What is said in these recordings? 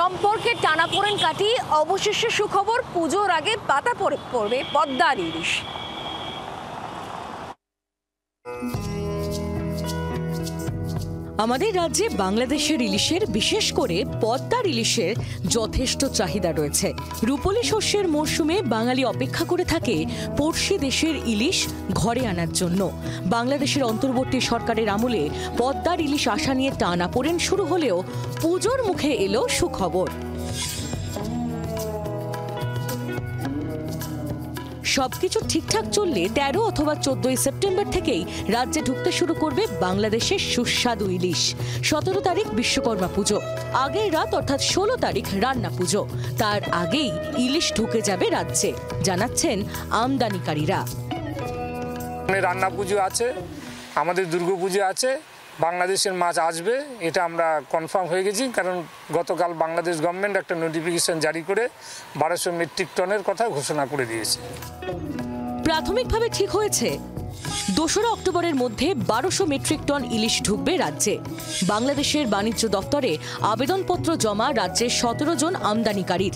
সম্পর্কে টানাপোড়েন কাটিয়ে অবশেষে সুখবর, পুজোর আগে পাতা পড়বে পদ্মার ইলিশ। আমাদের রাজ্যে বাংলাদেশের ইলিশের, বিশেষ করে পদ্মার ইলিশের যথেষ্ট চাহিদা রয়েছে। রূপলী শস্যের মরশুমে বাঙালি অপেক্ষা করে থাকে পড়শি দেশের ইলিশ ঘরে আনার জন্য। বাংলাদেশের অন্তর্বর্তী সরকারের আমলে পদ্মার ইলিশ আসা নিয়ে টানাপোড়েন শুরু হলেও পুজোর মুখে এলো সুখবর। সবকিছু ঠিকঠাক চললে 13 অথবা 14 সেপ্টেম্বর থেকেই রাজ্যে ঢুকতে শুরু করবে বাংলাদেশের সুস্বাদু ইলিশ। 17 তারিখ বিশ্বকর্মা পুজো, আগের রাত অর্থাৎ 16 তারিখ রান্না পুজো, তার আগেই ইলিশ ঢুকে যাবে রাজ্যে, জানাচ্ছেন আমদানিকারীরা। রান্না পুজো আছে, আমাদের দুর্গাপুজো আছে, বাংলাদেশের মাছ আসবে, এটা আমরা কনফার্ম হয়ে গেছি। কারণ গতকাল বাংলাদেশ গভর্নমেন্ট একটা নোটিফিকেশন জারি করে 1200 মেট্রিক টনের কথা ঘোষণা করে দিয়েছে। প্রাথমিকভাবে ঠিক হয়েছে 2রা অক্টোবরের মধ্যে 1200 মেট্রিক টন ইলিশ ঢুকবে রাজ্যে। বাংলাদেশের বাণিজ্য দপ্তরে আবেদনপত্র জমা রাজ্যের 17 জন আমদানিকারীর।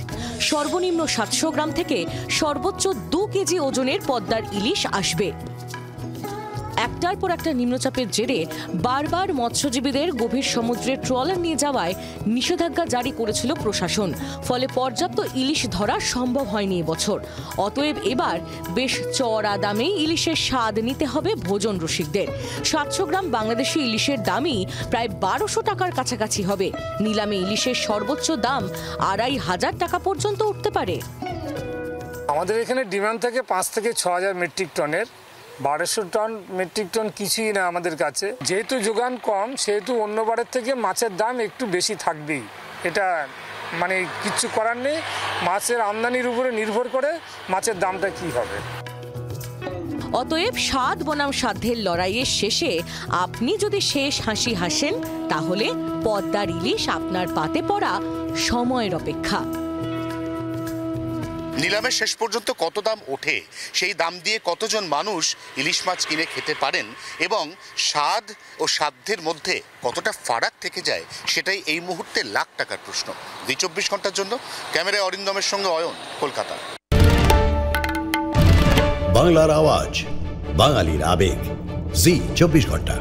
সর্বনিম্ন 700 গ্রাম থেকে সর্বোচ্চ 2 কেজি ওজনের পদ্মার ইলিশ আসবে। একটার পর একটা নিম্নচাপের জেরে বারবার মৎস্যজীবীদের গভীর সমুদ্রে ট্রলার নিয়ে যাওয়ায় নিষেধাজ্ঞা জারি করেছিল প্রশাসন। ফলে পর্যাপ্ত ইলিশ ধরা সম্ভব হয়নি এবছর। অতএব এবার বেশ চড়া দামেই ইলিশের স্বাদ নিতে হবে ভোজন রসিকদের। 700 গ্রাম বাংলাদেশি ইলিশের দামই প্রায় 1200 টাকার কাছাকাছি হবে। নিলামে ইলিশের সর্বোচ্চ দাম 2500 টাকা পর্যন্ত উঠতে পারে। আমাদের এখানে ডিমান্ড থাকে 5 থেকে 6000 মেট্রিক টনের। 1200 টন মেট্রিক টন কিছুই না আমাদের কাছে। যেহেতু যোগান কম, সেহেতু অন্য বারের থেকে মাছের দাম একটু বেশি থাকবেই। এটা মানে কিছু করার নেই, মাছের আমদানির উপরে নির্ভর করে মাছের দামটা কি হবে। অতএব স্বাদ বনাম সাধ্যের লড়াইয়ের শেষে আপনি যদি শেষ হাসি হাসেন, তাহলে পদ্মার ইলিশ আপনার পাতে পড়া সময়ের অপেক্ষা। নিলামের শেষ পর্যন্ত কত দাম ওঠে, সেই দাম দিয়ে কতজন মানুষ ইলিশ মাছ কিনে খেতে পারেন এবং স্বাদ ও সাধ্যের মধ্যে কতটা ফারাক থেকে যায়, সেটাই এই মুহূর্তে লাখ টাকার প্রশ্ন। 24 ঘন্টার জন্য ক্যামেরায় অরিন্দমের সঙ্গে অয়ন, কলকাতা। বাংলার আওয়াজ, বাঙালির আবেগ, জি 24 ঘন্টা।